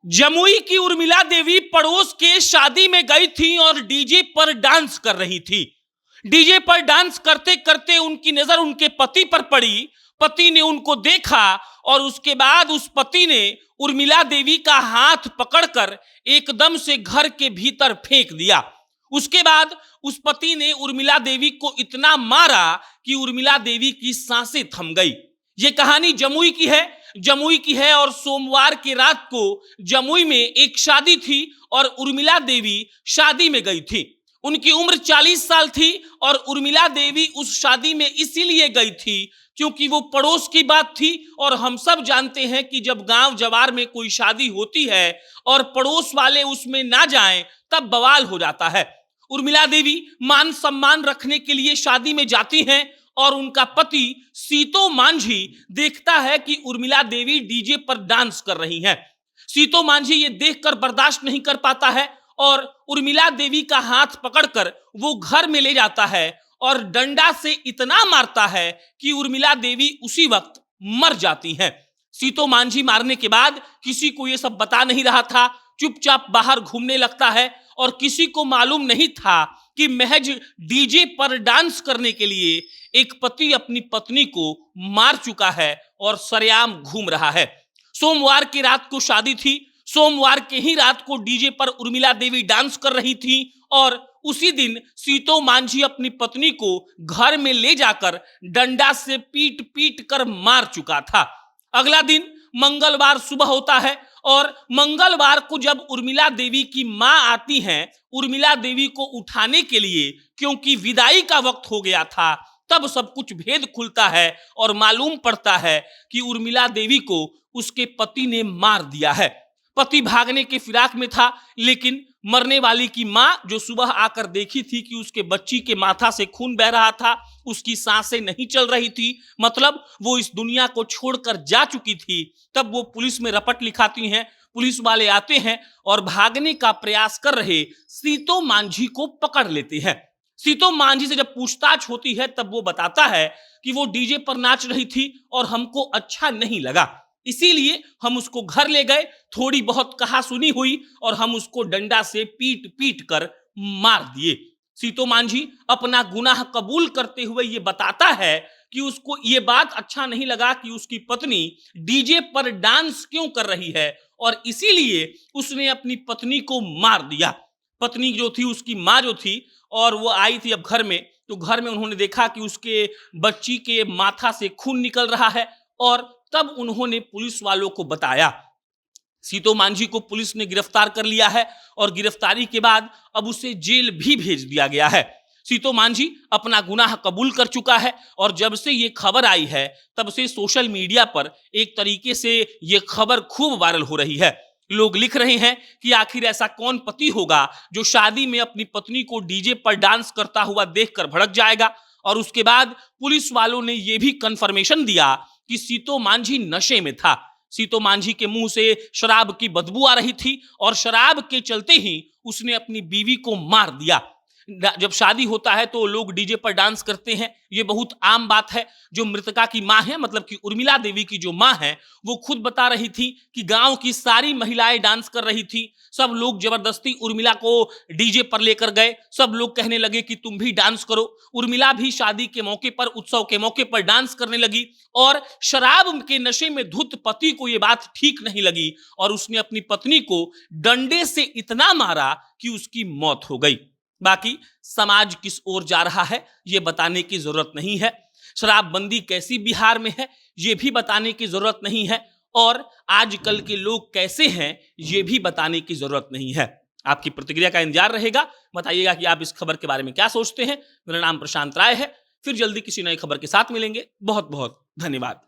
जमुई की उर्मिला देवी पड़ोस के शादी में गई थी और डीजे पर डांस कर रही थी। डीजे पर डांस करते करते उनकी नजर उनके पति पर पड़ी। पति ने उनको देखा और उसके बाद उस पति ने उर्मिला देवी का हाथ पकड़कर एकदम से घर के भीतर फेंक दिया। उसके बाद उस पति ने उर्मिला देवी को इतना मारा कि उर्मिला देवी की सांसें थम गई। ये कहानी जमुई की है और सोमवार की रात को जमुई में एक शादी थी और उर्मिला देवी शादी में गई थी। उनकी उम्र 40 साल थी और उर्मिला देवी उस शादी में इसीलिए गई थी क्योंकि वो पड़ोस की बात थी और हम सब जानते हैं कि जब गांव जवार में कोई शादी होती है और पड़ोस वाले उसमें ना जाएं तब बवाल हो जाता है। उर्मिला देवी मान सम्मान रखने के लिए शादी में जाती हैं और उनका पति सीतो मांझी देखता है कि उर्मिला देवी डीजे पर डांस कर रही हैं। सीतो मांझी ये देखकर बर्दाश्त नहीं कर पाता है और उर्मिला देवी का हाथ पकड़कर वो घर में ले जाता है और डंडा से इतना मारता है कि उर्मिला देवी उसी वक्त मर जाती हैं। सीतो मांझी मारने के बाद किसी को ये सब बता नहीं रहा था, चुपचाप बाहर घूमने लगता है और किसी को मालूम नहीं था कि महज डीजे पर डांस करने के लिए एक पति अपनी पत्नी को मार चुका है और सरेआम घूम रहा है। सोमवार की रात को शादी थी। सोमवार के ही रात को डीजे पर उर्मिला देवी डांस कर रही थी और उसी दिन सीतो मांझी अपनी पत्नी को घर में ले जाकर डंडा से पीट पीट कर मार चुका था। अगला दिन मंगलवार सुबह होता है और मंगलवार को जब उर्मिला देवी की मां आती हैं उर्मिला देवी को उठाने के लिए, क्योंकि विदाई का वक्त हो गया था, तब सब कुछ भेद खुलता है और मालूम पड़ता है कि उर्मिला देवी को उसके पति ने मार दिया है। पति भागने के फिराक में था, लेकिन मरने वाली की मां जो सुबह आकर देखी थी कि उसके बच्ची के माथा से खून बह रहा था, उसकी सांसें नहीं चल रही थी, मतलब वो इस दुनिया को छोड़कर जा चुकी थी, तब वो पुलिस में रपट लिखाती हैं। पुलिस वाले आते हैं और भागने का प्रयास कर रहे सीतो मांझी को पकड़ लेते हैं। सीतो मांझी से जब पूछताछ होती है तब वो बताता है कि वो डीजे पर नाच रही थी और हमको अच्छा नहीं लगा, इसीलिए हम उसको घर ले गए, थोड़ी बहुत कहा सुनी हुई और हम उसको डंडा से पीट पीट कर मार दिए। सीतो मांझी अपना गुनाह कबूल करते हुए ये बताता है कि उसको ये बात अच्छा नहीं लगा कि उसकी पत्नी डीजे पर डांस क्यों कर रही है और इसीलिए उसने अपनी पत्नी को मार दिया। पत्नी जो थी, उसकी माँ जो थी, और वो आई थी अब घर में, तो घर में उन्होंने देखा कि उसके बच्ची के माथा से खून निकल रहा है और तब उन्होंने पुलिस वालों को बताया। सीतो मांझी को पुलिस ने गिरफ्तार कर लिया है और गिरफ्तारी के बाद अब उसे जेल भी भेज दिया गया है। सीतो मांझी अपना गुनाह कबूल कर चुका है और जब से ये खबर आई है तब से सोशल मीडिया पर एक तरीके से ये खबर खूब वायरल हो रही है। लोग लिख रहे हैं कि आखिर ऐसा कौन पति होगा जो शादी में अपनी पत्नी को डीजे पर डांस करता हुआ देखकर भड़क जाएगा। और उसके बाद पुलिस वालों ने यह भी कंफर्मेशन दिया कि सीतो मांझी नशे में था। सीतो मांझी के मुंह से शराब की बदबू आ रही थी और शराब के चलते ही उसने अपनी बीवी को मार दिया। जब शादी होता है तो लोग डीजे पर डांस करते हैं, ये बहुत आम बात है। जो मृतका की मां है, मतलब कि उर्मिला देवी की जो मां है, वो खुद बता रही थी कि गांव की सारी महिलाएं डांस कर रही थी। सब लोग जबरदस्ती उर्मिला को डीजे पर लेकर गए। सब लोग कहने लगे कि तुम भी डांस करो। उर्मिला भी शादी के मौके पर, उत्सव के मौके पर डांस करने लगी और शराब के नशे में धुत पति को यह बात ठीक नहीं लगी और उसने अपनी पत्नी को डंडे से इतना मारा कि उसकी मौत हो गई। बाकी समाज किस ओर जा रहा है ये बताने की जरूरत नहीं है। शराबबंदी कैसी बिहार में है ये भी बताने की जरूरत नहीं है और आजकल के लोग कैसे हैं ये भी बताने की जरूरत नहीं है। आपकी प्रतिक्रिया का इंतजार रहेगा। बताइएगा कि आप इस खबर के बारे में क्या सोचते हैं। मेरा नाम प्रशांत राय है। फिर जल्दी किसी नई खबर के साथ मिलेंगे। बहुत बहुत धन्यवाद।